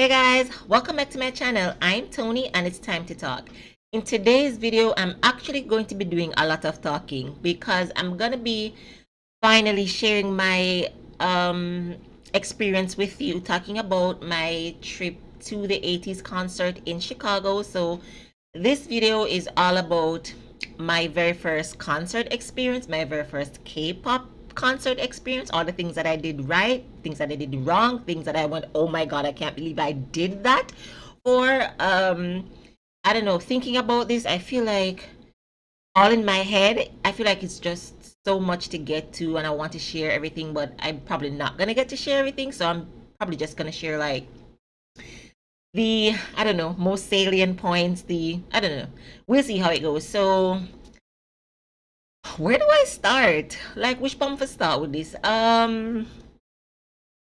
Hey guys, welcome back to my channel. I'm Tony and it's time to talk. In today's video, I'm actually going to be doing a lot of talking because I'm gonna be finally sharing my experience with you, talking about my trip to the ATEEZ concert in Chicago. So this video is all about my very first concert experience, my very first K-pop concert experience, all the things that I did right, things that I did wrong, things that I went, oh my god, I can't believe I did that. Or I don't know, thinking about this, I feel like all in my head, I feel like it's just so much to get to and I want to share everything, but I'm probably not gonna get to share everything, so I'm probably just gonna share like the, I don't know, most salient points, the, I don't know, we'll see how it goes. So where do I start? Like, which bump to start with this?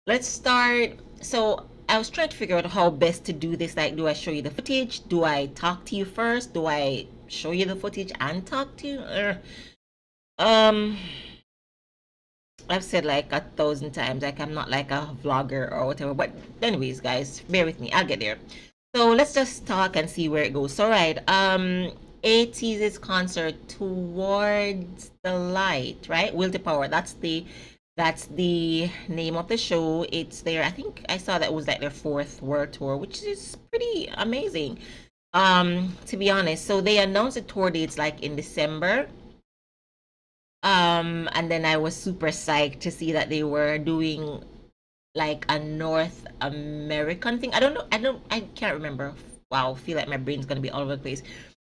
Let's start. So I was trying to figure out how best to do this. Like, do I show you the footage? Do I talk to you first? Do I show you the footage and talk to you? Um, I've said like 1,000 times, like I'm not like a vlogger or whatever. But anyways, guys, bear with me. I'll get there. So let's just talk and see where it goes. All right. ATEEZ's concert Towards the Light, right? Will to Power. That's the name of the show. It's their, I think I saw that was like their fourth world tour, which is pretty amazing. To be honest. So they announced the tour dates like in December. And then I was super psyched to see that they were doing like a North American thing. I can't remember. Wow, feel like my brain's gonna be all over the place.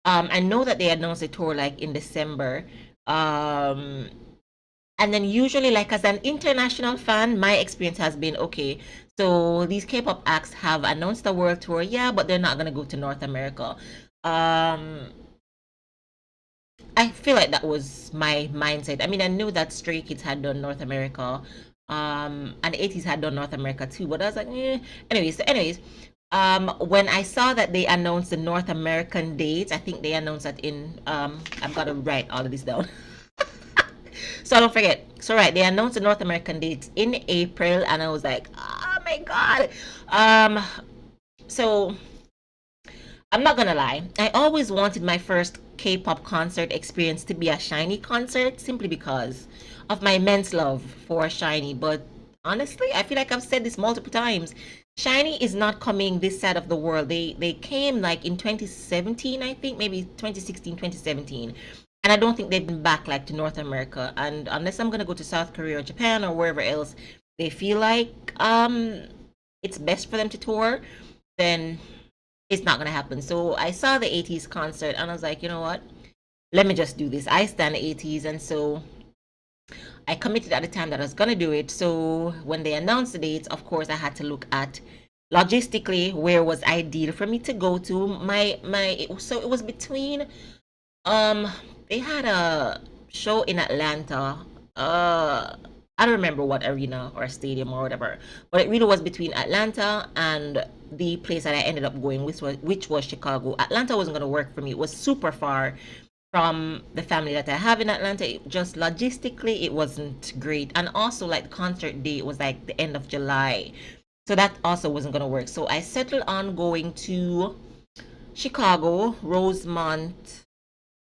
I know that they announced a tour like in December. Um, and then usually, like as an international fan, my experience has been okay. So these K-pop acts have announced a world tour, yeah, but they're not gonna go to North America. Um, I feel like that was my mindset. I mean, I knew that Stray Kids had done North America, and the ATEEZ had done North America too, but I was like, eh. Anyways, when I saw that they announced the North American dates, I think they announced that in, I've got to write all of this down. So I don't forget. So right, they announced the North American dates in April, and I was like, oh my god. Um, so I'm not gonna lie. I always wanted my first K-pop concert experience to be a Shiny concert simply because of my immense love for Shiny. But honestly, I feel like I've said this multiple times. Shiny is not coming this side of the world. They came like in 2017, I think, maybe 2016, 2017. And I don't think they've been back like to North America. And unless I'm gonna go to South Korea or Japan or wherever else they feel like it's best for them to tour, then it's not gonna happen. So I saw the ATEEZ concert and I was like, you know what? Let me just do this. I stand ATEEZ, and so I committed at the time that I was gonna do it. So when they announced the dates, of course, I had to look at logistically where was ideal for me to go to. So it was between um they had a show in Atlanta. I don't remember what arena or stadium or whatever, but it really was between Atlanta and the place that I ended up going, which was Chicago. Atlanta wasn't gonna work for me. It was super far from the family that I have in Atlanta. Just logistically, it wasn't great, and also like the concert date was like the end of July, so that also wasn't gonna work. So I settled on going to Chicago, Rosemont,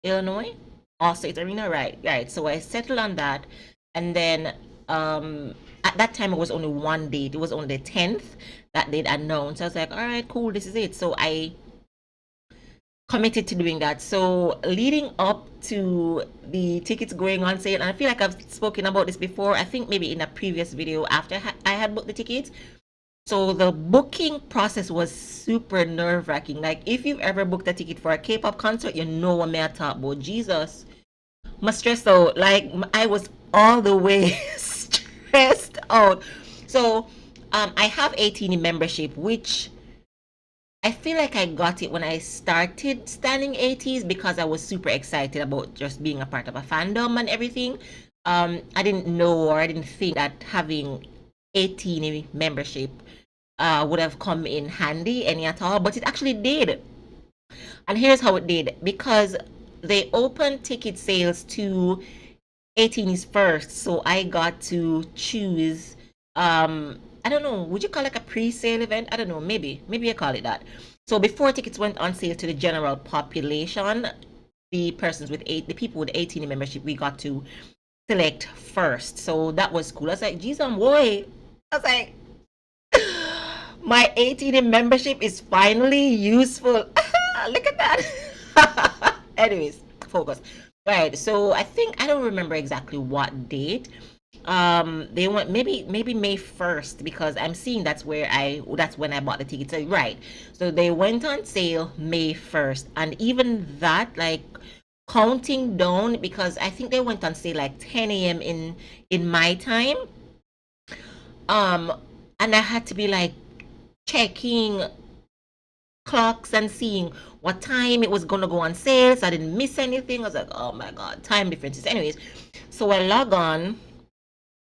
Illinois, All State Arena, right? Right. So I settled on that, and then at that time it was only one date. It was only the 10th that they'd announced. I was like, all right, cool, this is it. So I committed to doing that. So leading up to the tickets going on sale, and I feel like I've spoken about this before. I think maybe in a previous video after I had booked the tickets. So the booking process was super nerve-wracking. Like if you've ever booked a ticket for a K-pop concert, you know what me I talk about. Jesus, my stress out. Like I was all the way stressed out. So I have 18 membership, which I feel like I got it when I started standing ATEEZ because I was super excited about just being a part of a fandom and everything. I didn't know, or I didn't think that having 18 membership would have come in handy any at all, but it actually did. And here's how it did, because they opened ticket sales to 18 is first, so I got to choose I don't know, would you call it like a pre-sale event? I don't know, maybe I call it that. So before tickets went on sale to the general population, the people with 18 membership, we got to select first. So that was cool. I was like, geez, boy. I was like, my 18 in membership is finally useful. Look at that. Anyways, focus. Right. So I think I don't remember exactly what date. They went maybe May 1st because I'm seeing that's when I bought the ticket. So right. So they went on sale May 1st. And even that, like counting down, because I think they went on sale like 10 a.m. in my time. Um and I had to be like checking clocks and seeing what time it was gonna go on sale so I didn't miss anything. I was like, oh my god, time differences. Anyways, so I log on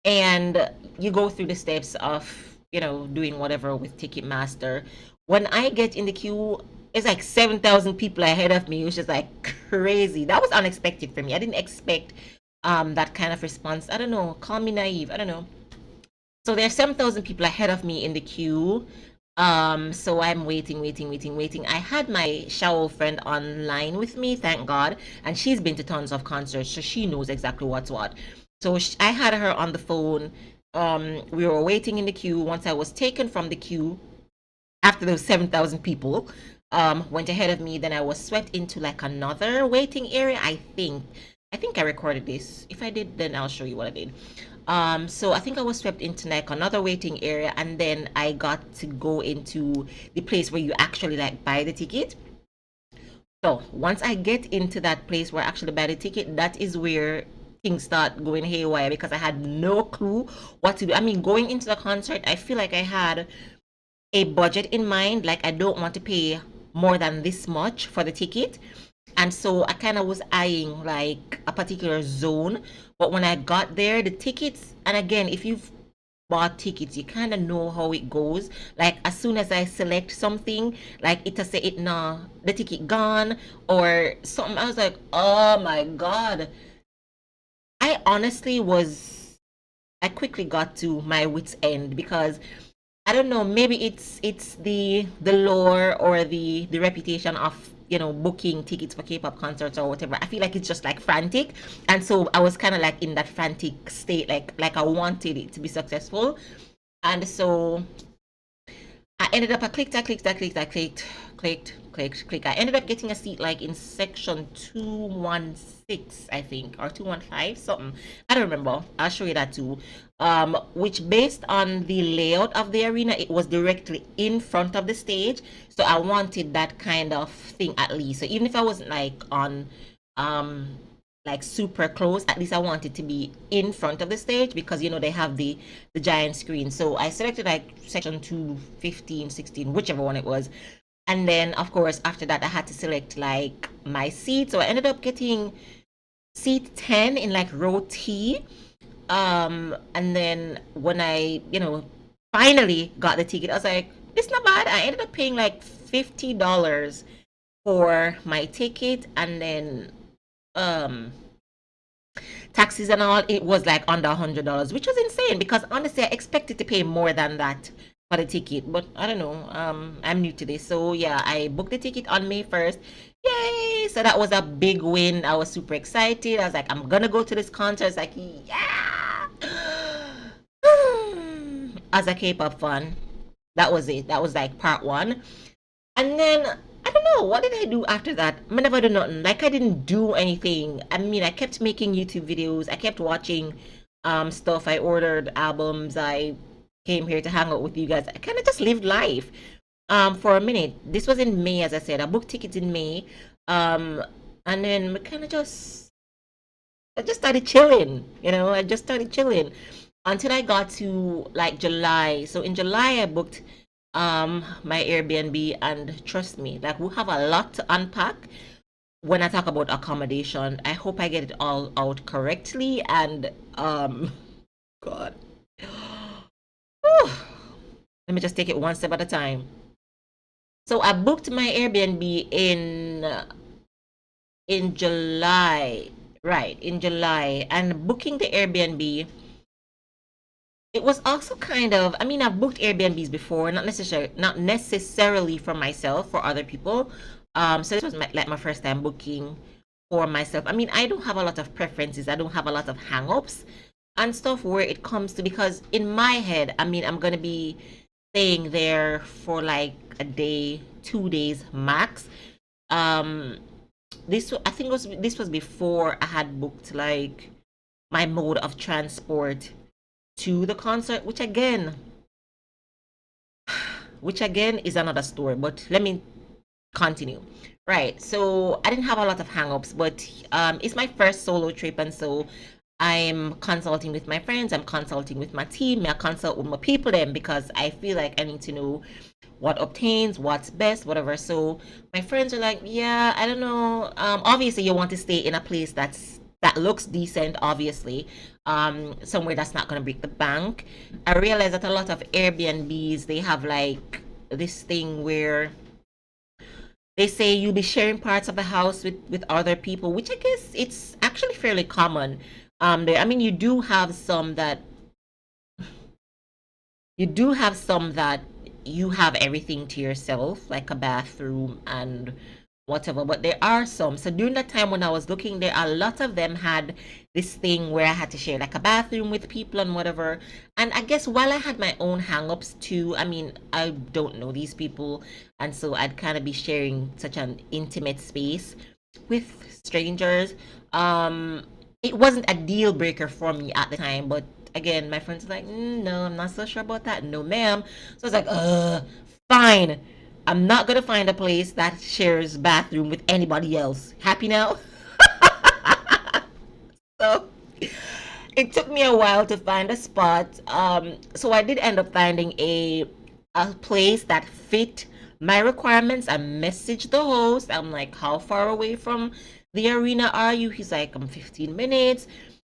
and you go through the steps of, doing whatever with Ticketmaster. When I get in the queue, it's like 7,000 people ahead of me, which is like crazy. That was unexpected for me. I didn't expect that kind of response. I don't know, call me naive. I don't know. So there's 7,000 people ahead of me in the queue. So I'm waiting. I had my shower friend online with me, thank God, and she's been to tons of concerts, so she knows exactly what's what. So I had her on the phone. We were waiting in the queue. Once I was taken from the queue, after those 7,000 people went ahead of me, then I was swept into like another waiting area. I think I recorded this. If I did, then I'll show you what I did. So I think I was swept into like another waiting area, and then I got to go into the place where you actually like buy the ticket. So once I get into that place where I actually buy the ticket, that is where things start going haywire because I had no clue what to do. I mean, going into the concert, I feel like I had a budget in mind. Like I don't want to pay more than this much for the ticket. And so I kind of was eyeing like a particular zone. But when I got there, the tickets, and again, if you've bought tickets, you kind of know how it goes. Like as soon as I select something, like it'll say it nah, the ticket gone or something. I was like, oh my God. I honestly I quickly got to my wits end because I don't know, maybe it's the lore or the reputation of, booking tickets for K-pop concerts or whatever. I feel like it's just like frantic. And so I was kind of like in that frantic state, like I wanted it to be successful. And so I ended up, I clicked. I ended up getting a seat like in section 216, I think, or 215, something. I don't remember. I'll show you that too. Which based on the layout of the arena, it was directly in front of the stage. So I wanted that kind of thing at least. So even if I wasn't like on um like super close, at least I wanted to be in front of the stage because they have the giant screen. So I selected like section 215, 16, whichever one it was. And then of course after that I had to select like my seat. So I ended up getting seat 10 in like row T. And then when I, finally got the ticket, I was like, it's not bad. I ended up paying like $50 for my ticket, and then um taxes and all, it was like under $100, which was insane because honestly, I expected to pay more than that for the ticket. But I don't know. I'm new to this, so yeah, I booked the ticket on May 1st. Yay! So that was a big win. I was super excited. I was like, I'm gonna go to this concert. It's like, yeah. As a K-pop fan, that was it. That was like part one. And then I don't know what did I do after that. I never do nothing. Like I didn't do anything. I mean, I kept making YouTube videos. I kept watching stuff. I ordered albums. I came here to hang out with you guys. I kind of just lived life for a minute. This was in May, as I said. I booked tickets in May. Um and then we kind of I just started chilling, I just started chilling until I got to like July. So in July I booked my Airbnb, and trust me, like we have a lot to unpack when I talk about accommodation. I hope I get it all out correctly and God. Whew. Let me just take it one step at a time. So I booked my Airbnb in July. Right, in July. And booking the Airbnb, it was also kind of, I mean, I've booked Airbnbs before, not necessarily for myself, for other people. So this was like my first time booking for myself. I mean, I don't have a lot of preferences. I don't have a lot of hang-ups and stuff where it comes to, because in my head, I mean, I'm gonna be staying there for like a day, 2 days max. Um, I think this was before I had booked like my mode of transport to the concert, which again is another story, but let me continue. Right. So I didn't have a lot of hangups, but it's my first solo trip, and so I'm consulting with my friends, I'm consulting with my team, I consult with my people then, because I feel like I need to know what obtains, what's best, whatever. So my friends are like, yeah, I don't know. Obviously you want to stay in a place that looks decent, obviously. Somewhere that's not gonna break the bank. I realize that a lot of Airbnbs, they have like this thing where they say you'll be sharing parts of the house with other people, which I guess it's actually fairly common. I mean, you do have some that you have everything to yourself, like a bathroom and whatever. But there are some. So during that time when I was looking, there a lot of them had this thing where I had to share like a bathroom with people and whatever. And I guess while I had my own hang-ups too, I mean, I don't know these people, and so I'd kind of be sharing such an intimate space with strangers. Um, it wasn't a deal breaker for me at the time, but again, my friends were like, no, I'm not so sure about that. No, ma'am. So I was like, fine. I'm not gonna find a place that shares bathroom with anybody else. Happy now? So it took me a while to find a spot. So I did end up finding a place that fit my requirements. I messaged the host. I'm like, how far away from the arena are you? He's like, I'm 15 minutes.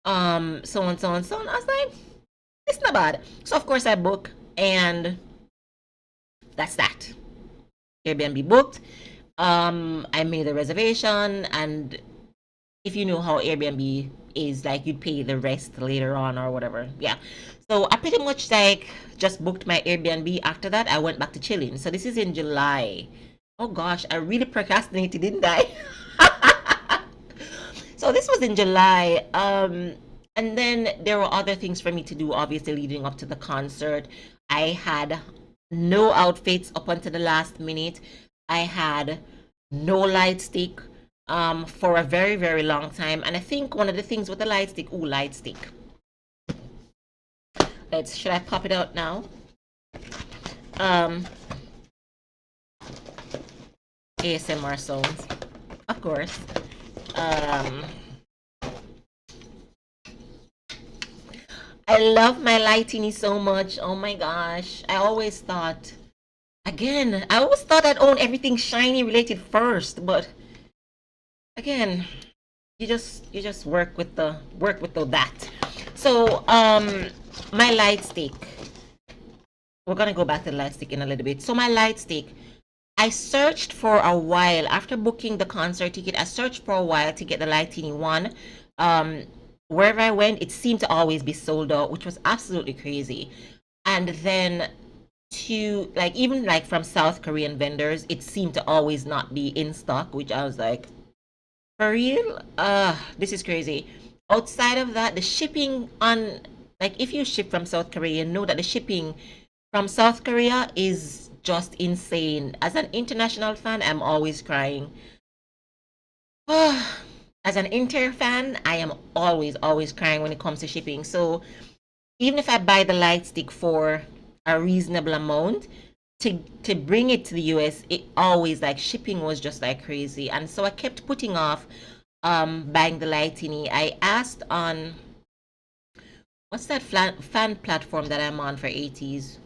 So on, so on, so on. I was like, it's not bad. So of course I book, and that's that. Airbnb booked. I made a reservation, and if you know how Airbnb is, like you'd pay the rest later on or whatever. Yeah. So I pretty much like just booked my Airbnb. After that, I went back to chilling. So this is in July. Oh gosh, I really procrastinated, didn't I? So this was in July. And then there were other things for me to do, obviously, leading up to the concert. I had no outfits up until the last minute. I had no light stick for a very, very long time. And I think one of the things with the light stick, ooh, light stick. Should I pop it out now? Um, ASMR sounds, of course. Um, I love my lightini so much. Oh my gosh. I always thought I'd own everything shiny related first, but again, you just work with the that. So, my light stick. We're gonna go back to the light stick in a little bit. So my light stick, I searched for a while after booking the concert ticket. I searched for a while to get the Lightning one. Um, Wherever I went, it seemed to always be sold out, which was absolutely crazy. And then to like even like from South Korean vendors, it seemed to always not be in stock, which I was like, for real? This is crazy. Outside of that, the shipping on, like if you ship from South Korea, you know that the shipping from South Korea is just insane. As an international fan, I'm always crying. As an Inter fan, I am always, always crying when it comes to shipping. So even if I buy the light stick for a reasonable amount, to bring it to the US, it always like shipping was just like crazy. And so I kept putting off buying the Lightini. I asked on what's that fan platform that I'm on for ATEEZ?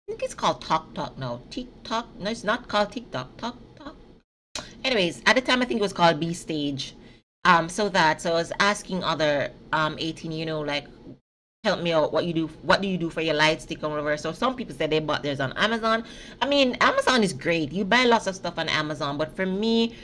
I think it's called Talk Talk now. TikTok? No, it's not called TikTok. Talk Talk. Anyways, at the time I think it was called B Stage. So I was asking other 18, like help me out, what do you do for your light stick or whatever. So some people said they bought theirs on Amazon. I mean, Amazon is great. You buy lots of stuff on Amazon, but for me,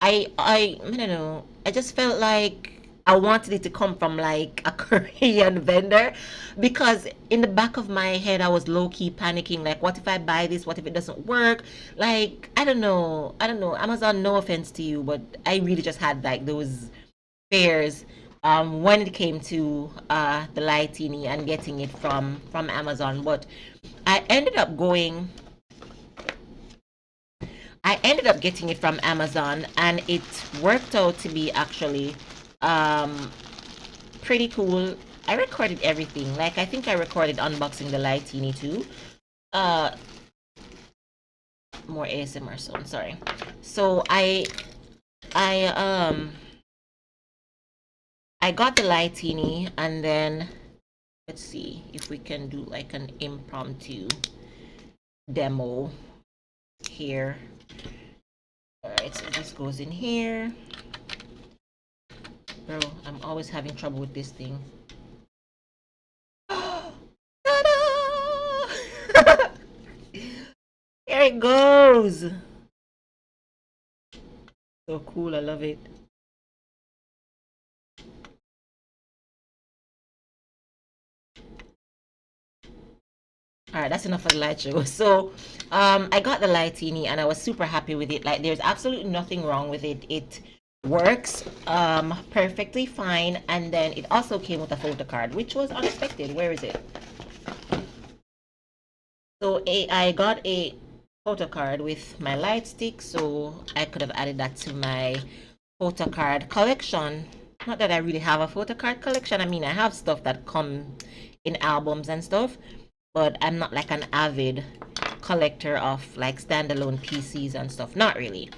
I don't know. I just felt like I wanted it to come from like a Korean vendor, because in the back of my head I was low key panicking, like what if I buy this, what if it doesn't work? Like I don't know, Amazon, no offense to you, but I really just had like those fears when it came to the Lightini and getting it from Amazon. But I ended up going I ended up getting it from Amazon, and it worked out to be actually um, pretty cool. I recorded everything. Like I think I recorded unboxing the Lightini too. Uh, More ASMR sound. Sorry. So I I got the Lightini, and then let's see if we can do like an impromptu demo here. All right, so this goes in here. Bro, I'm always having trouble with this thing. Ta-da! Here it goes. So cool, I love it. All right, that's enough for the light show. So, I got the Lightini and I was super happy with it. Like, there's absolutely nothing wrong with it. It works perfectly fine. And then it also came with a photo card, which was unexpected. Where is it? So, I got a photo card with my light stick, so I could have added that to my photo card collection. Not that I really have a photo card collection. I mean, I have stuff that come in albums and stuff, but I'm not like an avid collector of like standalone PCs and stuff. Not really.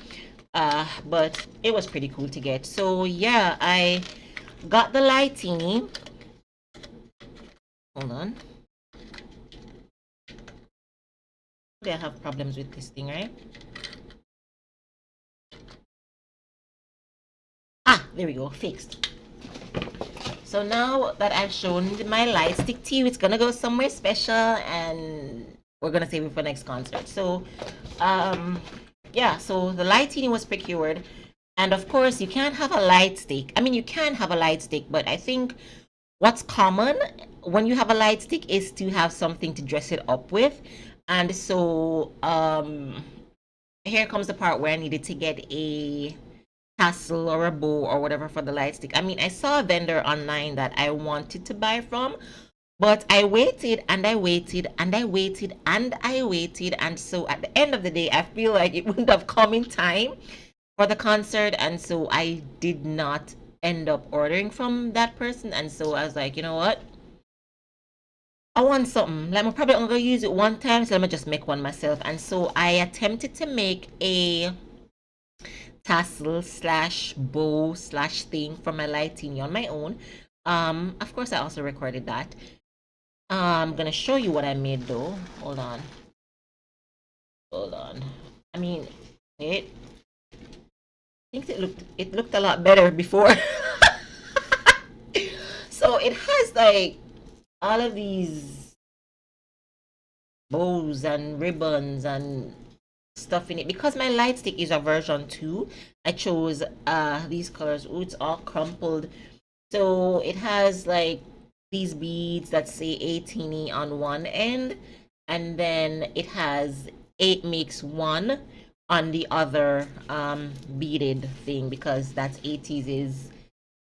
But it was pretty cool to get. So yeah, I got the Lightini. Hold on. I have problems with this thing, right? Ah, there we go, fixed. So now that I've shown my light stick to you, it's gonna go somewhere special, and we're gonna save it for next concert. So, yeah. So the Lightini was procured, and of course you can't have a light stick. I mean, you can have a light stick, but I think what's common when you have a light stick is to have something to dress it up with, and so here comes the part where I needed to get a tassel or a bow or whatever for the light stick. I mean, I saw a vendor online that I wanted to buy from, but I waited and I waited and I waited and I waited. And so at the end of the day, I feel like it wouldn't have come in time for the concert. And so I did not end up ordering from that person. And so I was like, you know what? I want something. Like, I'm probably only going to use it one time. So let me just make one myself. And so I attempted to make a tassel slash bow slash thing for my Lightini on my own. Of course, I also recorded that. I'm gonna show you what I made though. Hold on. I mean, it. I think it looked a lot better before. So it has like all of these bows and ribbons and stuff in it. Because my light stick is a version 2, I chose these colors. Oh, it's all crumpled. So it has like these beads that say ATEEZ on one end, and then it has 8 makes 1 on the other beaded thing, because that's ATEEZ's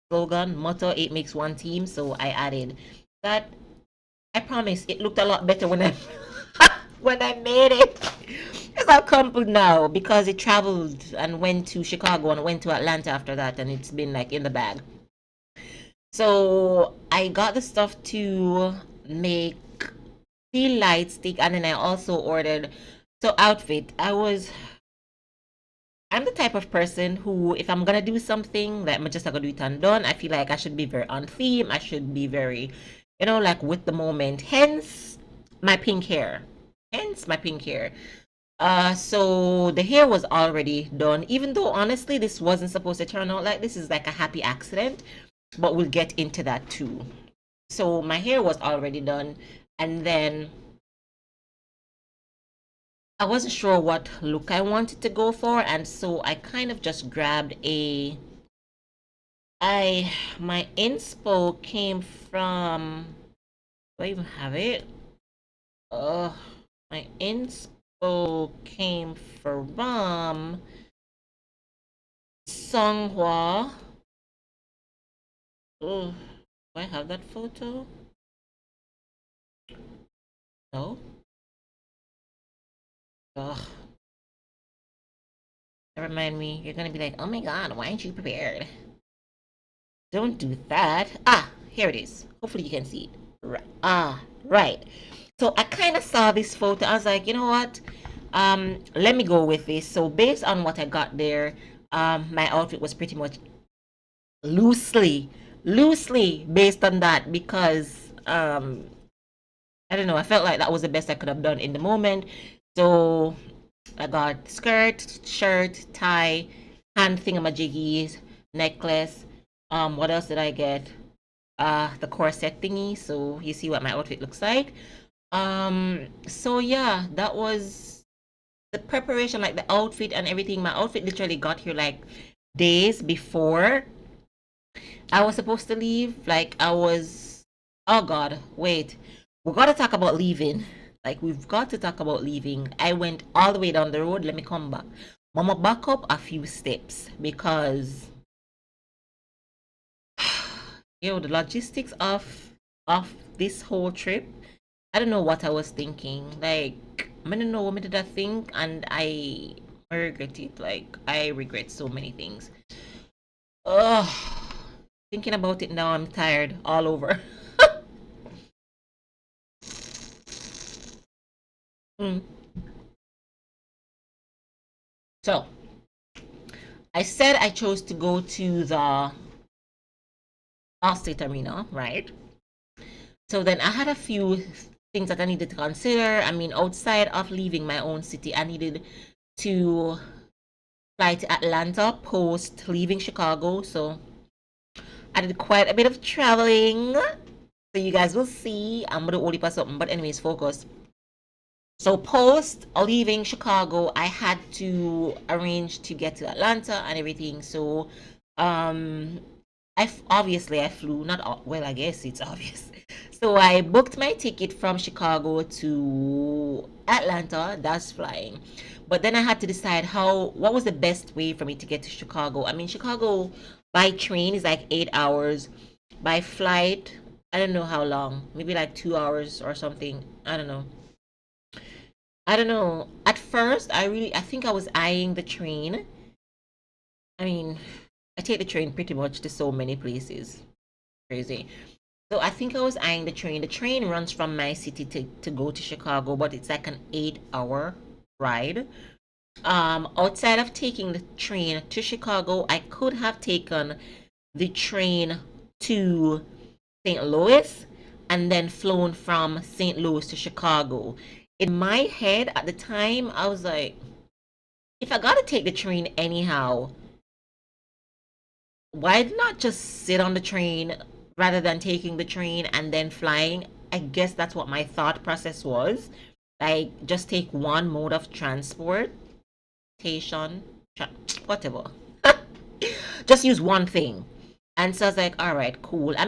slogan, motto, 8 makes 1 team. So I added that. I promise it looked a lot better when I when I made it. It's all crumpled now because it traveled and went to Chicago and went to Atlanta after that, and it's been like in the bag. So I got the stuff to make the light stick, and then I also ordered outfit. I'm the type of person who, if I'm gonna do something, like I'm just not gonna do it and done. I feel like I should be very on theme. I should be very, like with the moment. Hence my pink hair. Hence my pink hair. So the hair was already done, even though honestly this wasn't supposed to turn out like this. Is like a happy accident, but we'll get into that too. So my hair was already done, and then I wasn't sure what look I wanted to go for, and so I kind of just grabbed a I my inspo came from, do I even have it? My inspo came from Songhua. Oh, do I have that photo? No. Ugh. Remind me, you're gonna be like, oh my god, why aren't you prepared? Don't do that. Ah, here it is. Hopefully you can see it. Right. Ah, right. So I kind of saw this photo. I was like, you know what? Let me go with this. So based on what I got there, my outfit was pretty much loosely based on that because I don't know. I felt like that was the best I could have done in the moment. So I got skirt, shirt, tie, hand thingamajiggies, necklace. What else did I get? The corset thingy. So you see what my outfit looks like. So yeah, that was the preparation, like the outfit and everything. My outfit literally got here like days before I was supposed to leave. Like I was, oh God, wait. We gotta talk about leaving. Like we've got to talk about leaving. I went all the way down the road. Let me come back. Mama, back up a few steps because the logistics of this whole trip. I don't know what I was thinking. Like I don't know what did I think, and I regret it. Like I regret so many things. Ugh. Thinking about it now, I'm tired all over. Mm. So I said I chose to go to the Allstate Arena, right? So then I had a few things that I needed to consider. I mean, outside of leaving my own city, I needed to fly to Atlanta post leaving Chicago. So I did quite a bit of traveling. So you guys will see. I'm gonna only pass something, but anyways, focus. So post leaving Chicago, I had to arrange to get to Atlanta and everything. So um obviously I flew, not well, I guess it's obvious. So I booked my ticket from Chicago to Atlanta, that's flying. But then I had to decide what was the best way for me to get to Chicago. I mean, Chicago by train is like 8 hours. By flight, I don't know how long, maybe like 2 hours or something. I don't know. I don't know. At first, I think I was eyeing the train. I mean, I take the train pretty much to so many places. Crazy. So I think I was eyeing the train. The train runs from my city to go to Chicago, but it's like an 8 hour ride. Outside of taking the train to Chicago, I could have taken the train to St. Louis and then flown from St. Louis to Chicago. In my head at the time, I was like, if I gotta take the train anyhow, why not just sit on the train rather than taking the train and then flying? I guess that's what my thought process was. Like, just take one mode of transportation, whatever. Just use one thing. And so I was like, all right, cool. I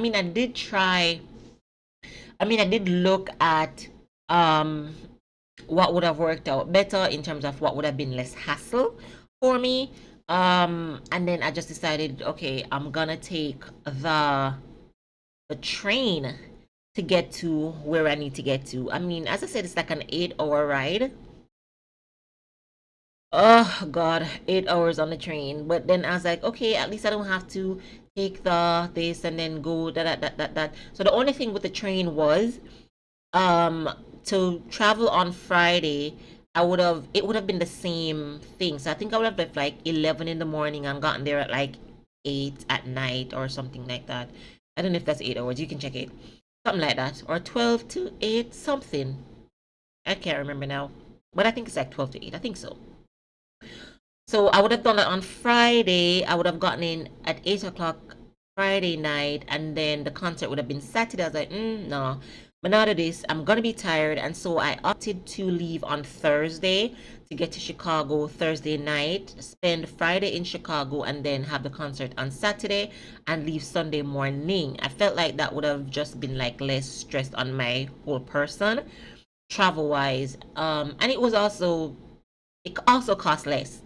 did look at um what would have worked out better in terms of what would have been less hassle for me. And then I just decided, okay, I'm gonna take the train to get to where I need to get to. I mean, as I said, it's like an 8 hour ride. Oh God, 8 hours on the train. But then I was like, okay, at least I don't have to take this and then go that. So the only thing with the train was um to travel on Friday, it would have been the same thing. So I think I would have left like 11 in the morning and gotten there at like 8 at night or something like that. I don't know if that's 8 hours. You can check it. Something like that. Or 12 to 8, something. I can't remember now. But I think it's like 12 to 8. I think so. So I would have done that on Friday. I would have gotten in at 8 o'clock Friday night, and then the concert would have been Saturday. I was like, no. But now that this, I'm gonna be tired, and so I opted to leave on Thursday to get to Chicago Thursday night, spend Friday in Chicago, and then have the concert on Saturday and leave Sunday morning. I felt like that would have just been like less stressed on my whole person, travel wise. And it also cost less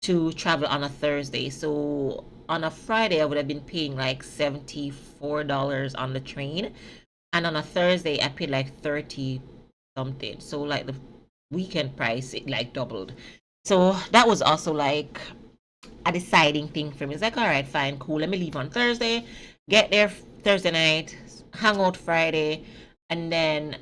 to travel on a Thursday. So on a Friday, I would have been paying like $74 on the train, and on a Thursday I paid like 30 something. So like the weekend price, it like doubled. So that was also like a deciding thing for me. It's like, all right, fine, cool, let me leave on Thursday, get there Thursday night, hang out Friday, and then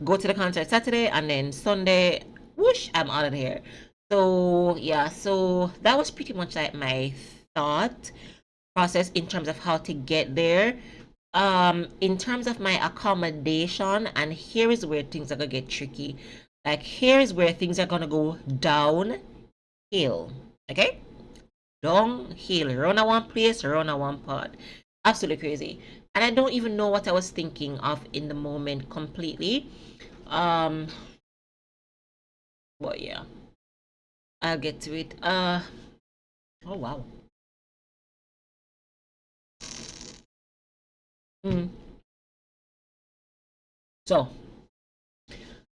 go to the concert Saturday, and then Sunday, whoosh, I'm out of here. So yeah, so that was pretty much like my thought process in terms of how to get there. In terms of my accommodation, and here is where things are gonna get tricky. Like, here is where things are gonna go downhill. Okay, downhill. Run a one place, run a one pod. Absolutely crazy. And I don't even know what I was thinking of in the moment completely. Um, but yeah, I'll get to it. Oh wow. Mm. So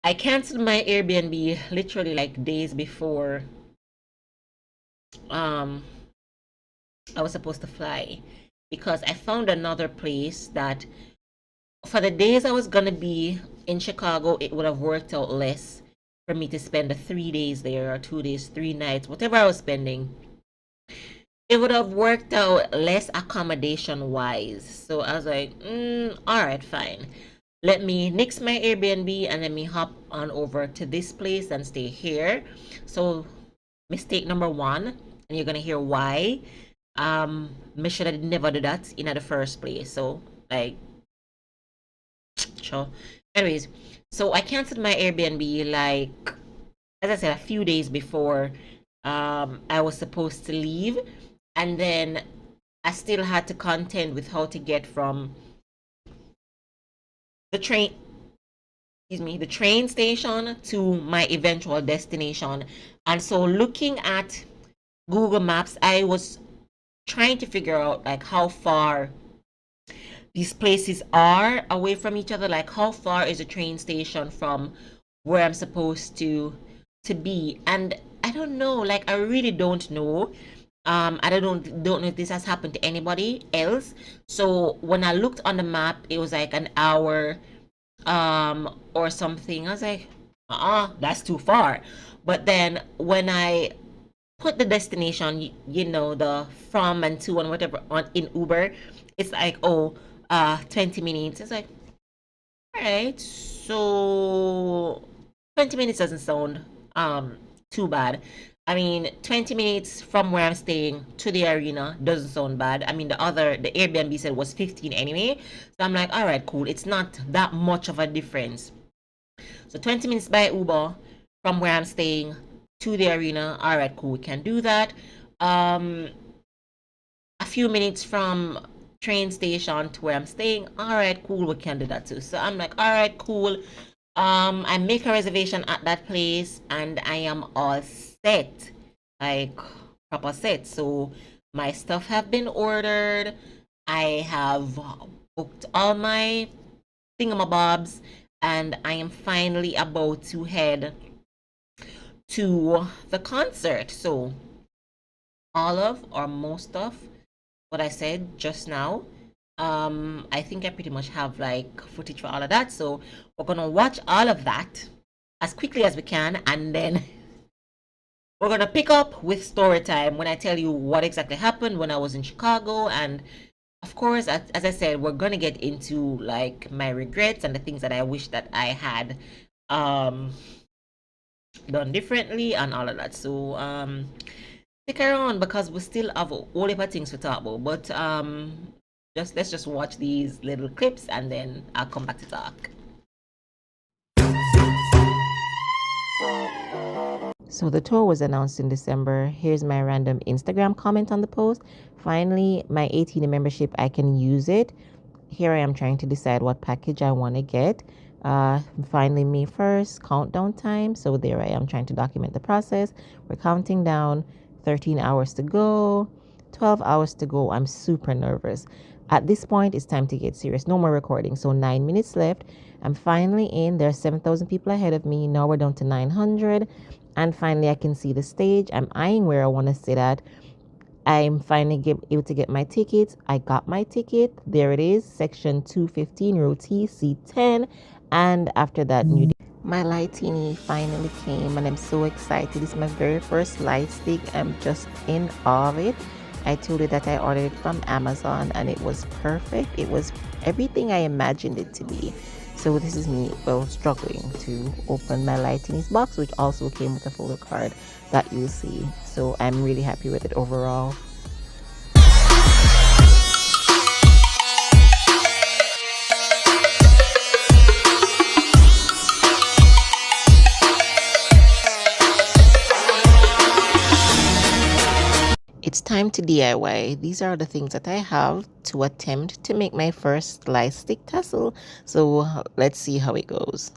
I canceled my Airbnb literally like days before um I was supposed to fly, because I found another place that for the days I was gonna be in Chicago, it would have worked out less for me to spend the 3 days there, or 2 days, 3 nights, whatever I was spending. It would have worked out less accommodation wise. So I was like, all right, fine. Let me nix my Airbnb and let me hop on over to this place and stay here. So mistake number one, and you're gonna hear why. Make sure that I never do that in the first place. So like, sure. Anyways, so I canceled my Airbnb like, as I said, a few days before I was supposed to leave, and then I still had to contend with how to get from the train, the train station to my eventual destination. And so looking at Google Maps, I was trying to figure out like how far these places are away from each other. Like, how far is a train station from where I'm supposed to be? And I don't know, like, I really don't know. I don't know if this has happened to anybody else. So when I looked on the map, it was like an hour or something. I was like, that's too far. But then when I put the destination, the from and to and whatever on in Uber, it's like, 20 minutes. It's like, all right, so 20 minutes doesn't sound too bad. I mean, 20 minutes from where I'm staying to the arena doesn't sound bad. I mean, the Airbnb said was 15 anyway. So I'm like, all right, cool. It's not that much of a difference. So 20 minutes by Uber from where I'm staying to the arena. All right, cool. We can do that. Um, a few minutes from train station to where I'm staying. All right, cool. We can do that too. So I'm like, all right, cool. I make a reservation at that place, and I am all set, like proper set. So my stuff have been ordered. I have booked all my thingamabobs, and I am finally about to head to the concert. So all of, or most of, what I said just now, I think I pretty much have like footage for all of that. So we're gonna watch all of that as quickly as we can, and then we're gonna pick up with story time when I tell you what exactly happened when I was in Chicago. And of course, as I said, we're gonna get into like my regrets and the things that I wish that I had um done differently and all of that. So stick around, because we still have a whole heap of things to talk about. But let's just watch these little clips, and then I'll come back to talk. So the tour was announced in December. Here's my random Instagram comment on the post. Finally, my ATEEZ membership, I can use it. here I am trying to decide what package I want to get. Finally, me first, countdown time. So there I am trying to document the process. We're counting down, 13 hours to go, 12 hours to go. I'm super nervous. At this point, it's time to get serious. No more recording. So 9 minutes left. I'm finally in. There are 7,000 people ahead of me. Now we're down to 900. And finally, I can see the stage. I'm eyeing where I want to sit at. I'm finally able to get my tickets. I got my ticket. There it is, section 215, row T, seat 10. And after that, my lightini finally came, and I'm so excited. It's my very first light stick. I'm just in awe of it. I told you that I ordered it from Amazon, and it was perfect. It was everything I imagined it to be. So this is me, well, struggling to open my lightini's box, which also came with a folder card that you'll see. So I'm really happy with it overall. It's time to DIY. These are the things that I have to attempt to make my first light stick tassel. So let's see how it goes.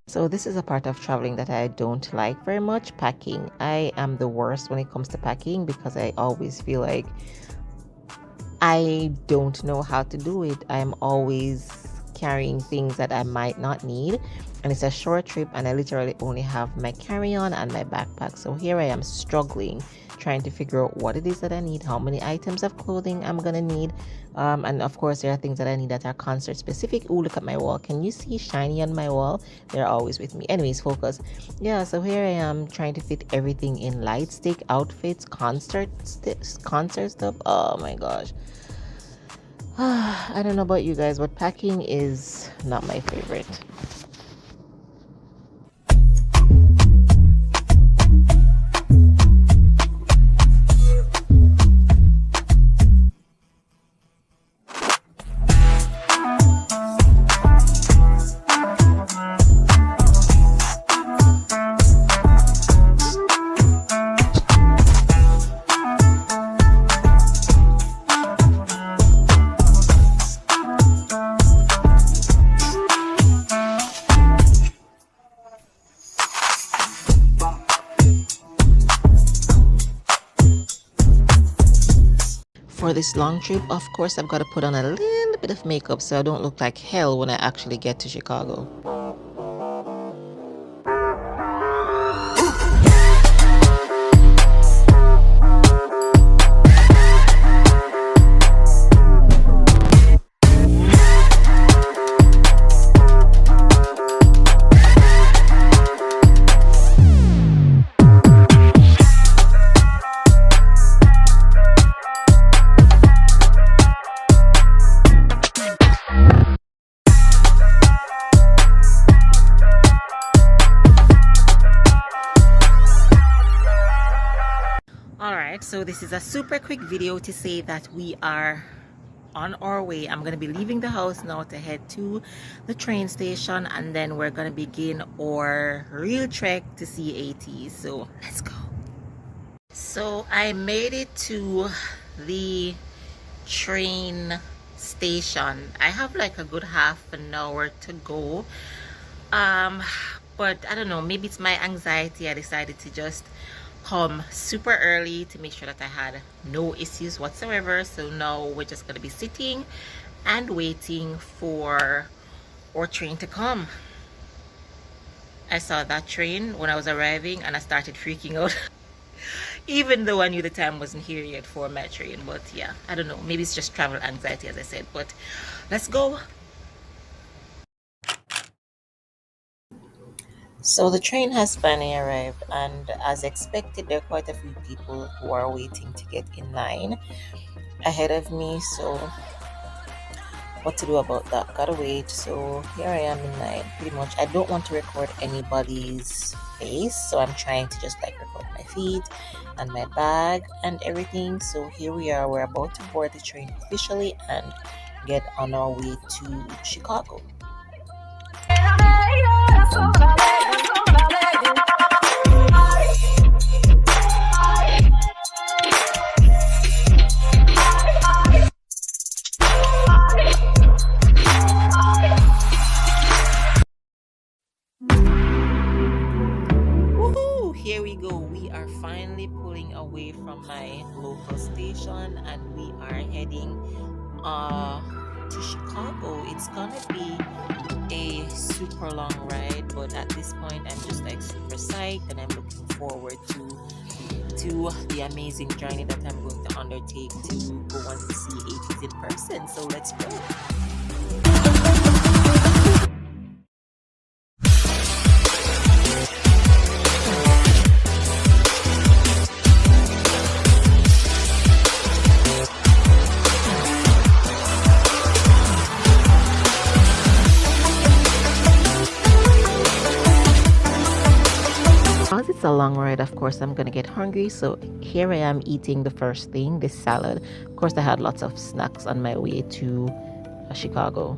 So this is a part of traveling that I don't like very much, packing. I am the worst when it comes to packing because I always feel like I don't know how to do it. I'm always carrying things that I might not need, and it's a short trip and I literally only have my carry-on and my backpack. So here I am struggling, trying to figure out what it is that I need, how many items of clothing I'm gonna need, and of course there are things that I need that are concert specific. Oh, look at my wall. Can you see shiny on my wall? They're always with me. Anyways, focus. Yeah, so here I am trying to fit everything in light stick outfits, concert stuff. Oh my gosh. I don't know about you guys, but packing is not my favorite. For this long trip, of course, I've got to put on a little bit of makeup so I don't look like hell when I actually get to Chicago. So this is a super quick video to say that we are on our way. I'm going to be leaving the house now to head to the train station, and then we're going to begin our real trek to see ATEEZ. So let's go. So I made it to the train station. I have like a good half an hour to go, but I don't know, maybe it's my anxiety. I decided to just come super early to make sure that I had no issues whatsoever. So now we're just going to be sitting and waiting for our train to come. I saw that train when I was arriving and I started freaking out even though I knew the time wasn't here yet for my train. But yeah, I don't know, maybe it's just travel anxiety, as I said. But let's go. So the train has finally arrived, and as expected, there are quite a few people who are waiting to get in line ahead of me. So what to do about that? Gotta wait. So here I am in line. Pretty much, I don't want to record anybody's face, so I'm trying to just like record my feet and my bag and everything. So here we are. We're about to board the train officially and get on our way to Chicago. Here we go. We are finally pulling away from my local station and we are heading to Chicago. It's gonna be a super long ride, but at this point I'm just like super psyched, and I'm looking forward to the amazing journey that I'm going to undertake to go and see ATEEZ in person. So let's go. Because it's a long ride, of course I'm gonna get hungry, so here I am eating the first thing, this salad. Of course I had lots of snacks on my way to Chicago.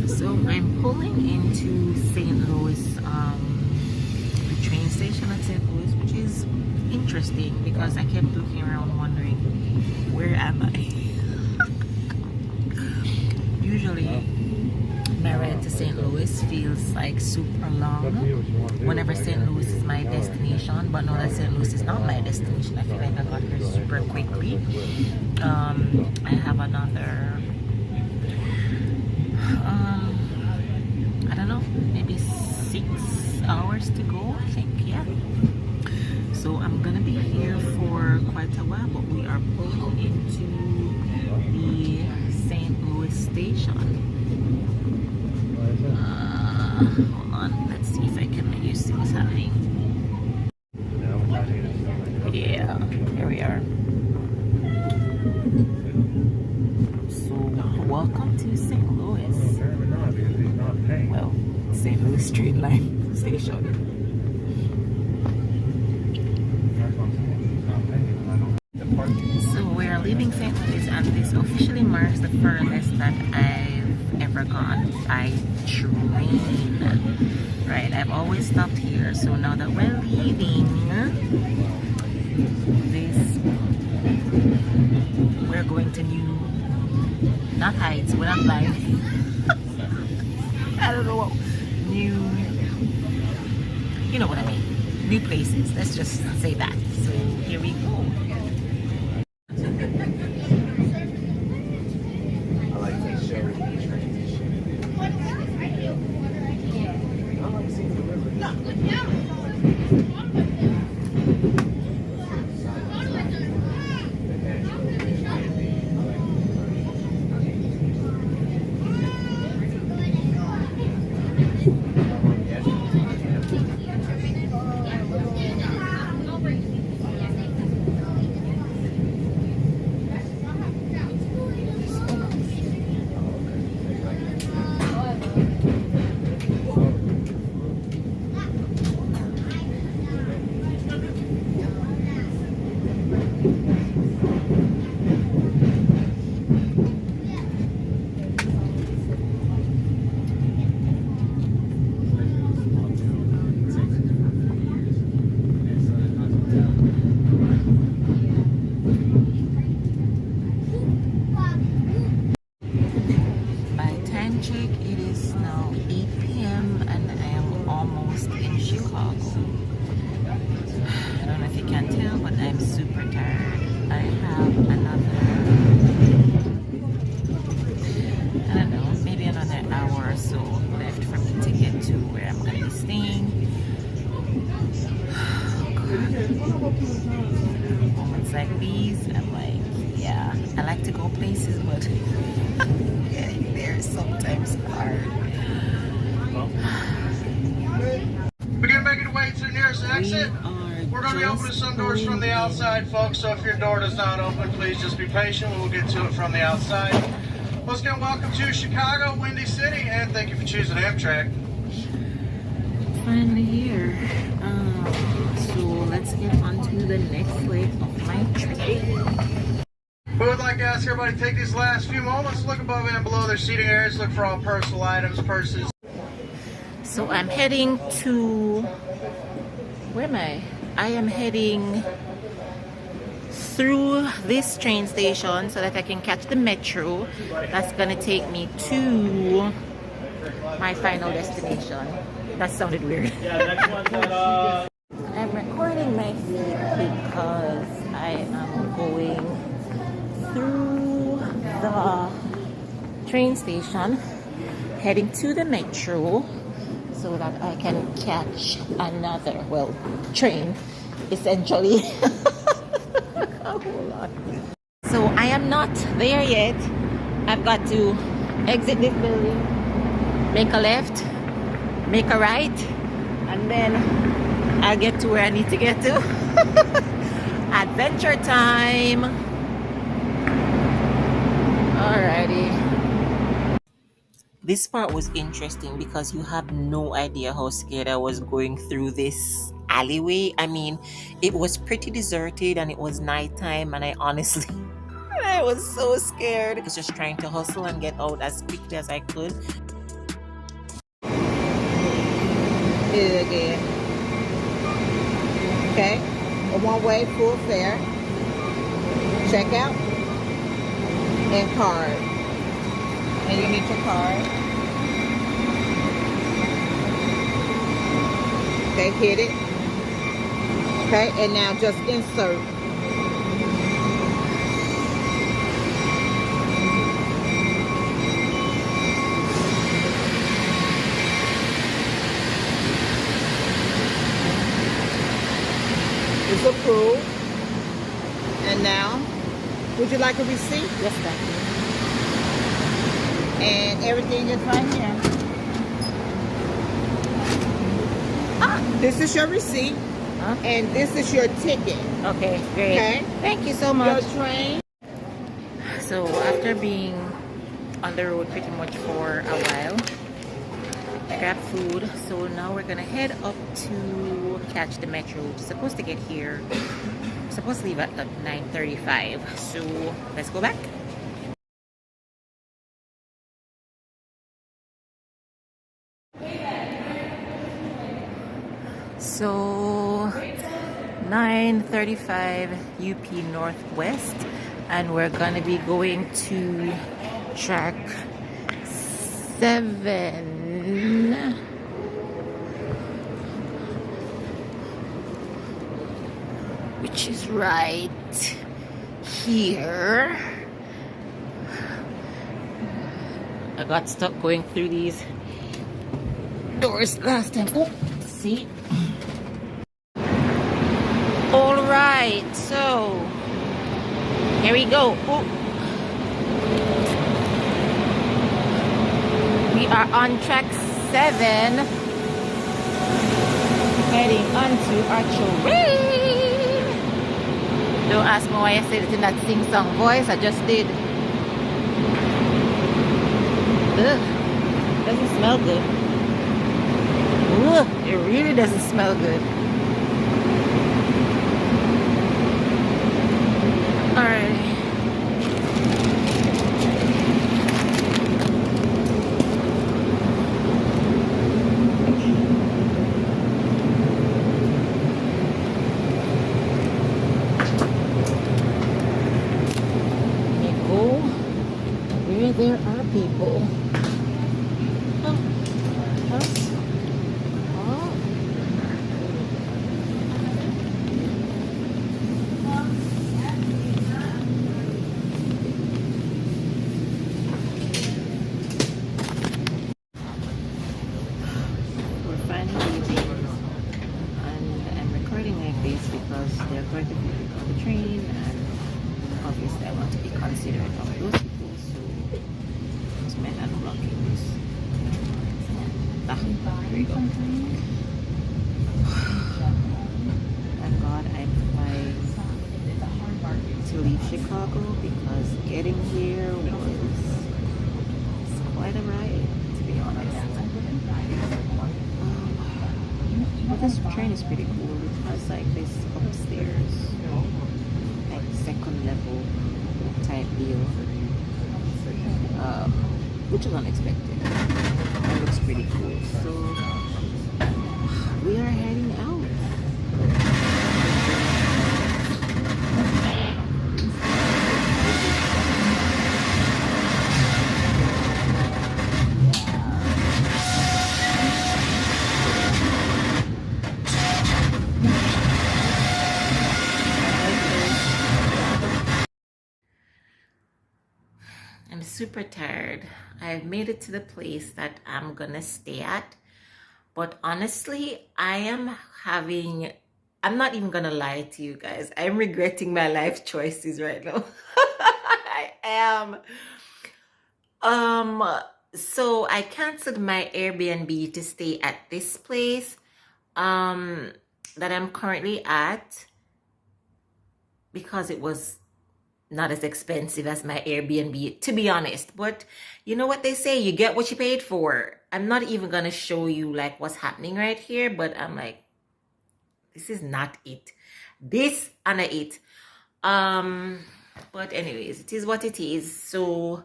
So I'm pulling into St. Louis, the train station at St. Louis, which is interesting because I kept looking around wondering, where am I? Usually my ride to St. Louis feels like super long whenever St. Louis is my destination, but now that St. Louis is not my destination, I feel like I got here super quickly. I have another I don't know, maybe 6 hours to go, I think. Yeah, so I'm gonna be here for quite a while, but we are pulling into the St. Louis station. Hold on, let's see if I can make you see what's happening. Yeah, here we are. So welcome to St. Louis. Well, St. Louis Street Line station. So we are leaving St. Louis, and this officially marks the furthest that I've ever gone by train. Right, I've always stopped here, so now that we're leaving this, we're going to not Heights, we're not live. I don't know what new, you know what I mean, new places, let's just say that. So here we go. I like to show the transition. I like seeing the river. Time check, it is now 8 p.m. and I am almost in Chicago. I don't know if you can tell, but I'm super tired. I have another, I don't know, maybe another hour or so left for me to get to where I'm going to be staying. Moments like these, I'm like, yeah, I like to go places, but getting there is sometimes hard. We're going to make it way to the nearest exit. We're going to be opening some doors from the outside, folks, so if your door does not open, please just be patient. We'll get to it from the outside. Once again, welcome to Chicago, Windy City, and thank you for choosing Amtrak. Finally here. So let's get on to the next leg of my trip. We would like to ask everybody to take these last few moments, look above and below their seating areas, look for all personal items, purses. So I'm heading to, where am I? I am heading through this train station so that I can catch the metro. That's gonna take me to my final destination. That sounded weird. I'm recording my feet because I am going through the train station, heading to the metro so that I can catch another, well, train, essentially. Hold on. So I am not there yet. I've got to exit this building, make a left, make a right, and then I'll get to where I need to get to. Adventure time. Alrighty. This part was interesting because you have no idea how scared I was going through this alleyway. I mean, it was pretty deserted and it was nighttime, and I honestly, I was so scared. I was just trying to hustle and get out as quickly as I could. Again. Okay, a one-way full fare, checkout, and card. And you need your card. Okay, hit it. Okay, and now just insert. It's approved. And now, would you like a receipt? Yes, thank you. And everything is right here. This is your receipt. And this is your ticket. Okay, great. Okay. Thank you so much. Your train. So after being on the road pretty much for a while, I grabbed food. So now we're gonna head up to catch the metro. We're supposed to get here. We're supposed to leave at 9:35. So let's go back. So 9:35 UP Northwest, and we're gonna be going to track 7, which is right here. I got stuck going through these doors last time. Oh, see. All right, so here we go. Ooh. We are on track 7, heading onto our train. Don't ask me why I said it in that sing-song voice. I just did. Ugh, doesn't smell good. Ugh, it really doesn't smell good. Alright. We go where there are people. Plus, oh, we're finally leaving, and I'm recording like this because there are quite a few people on the train, and obviously I want to be considerate of those people, so it's my hand blocking this. There you go. Thank God I'm flying to leave Chicago because getting here was quite a ride, to be honest. But this train is pretty cool. It has like this upstairs, like second level type deal, which is unexpected. It looks pretty cool. So we are heading out. I'm super tired. I've made it to the place that I'm gonna stay at. But honestly, I'm not even gonna lie to you guys. I'm regretting my life choices right now. I am. Um, so I canceled my Airbnb to stay at this place, um, that I'm currently at because it was not as expensive as my Airbnb, to be honest. But you know what they say, you get what you paid for. I'm not even gonna show you like what's happening right here, but I'm like, this is not it. This and it. But anyways, it is what it is. So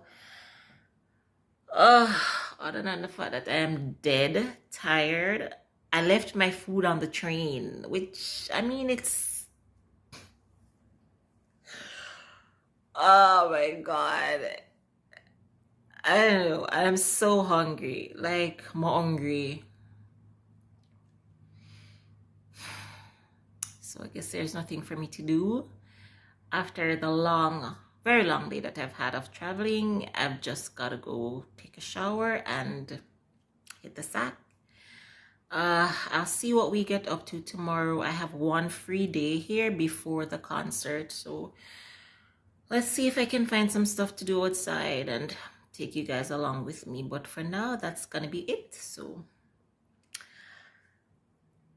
other than the fact that I am dead tired, I left my food on the train, which I mean it's oh my God. I don't know. I'm so hungry. Like, I'm hungry. So I guess there's nothing for me to do. After the long, very long day that I've had of traveling, I've just got to go take a shower and hit the sack. I'll see what we get up to tomorrow. I have one free day here before the concert. So let's see if I can find some stuff to do outside and take you guys along with me. But for now, that's gonna be it. So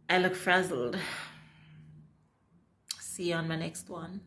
I look frazzled. See you on my next one.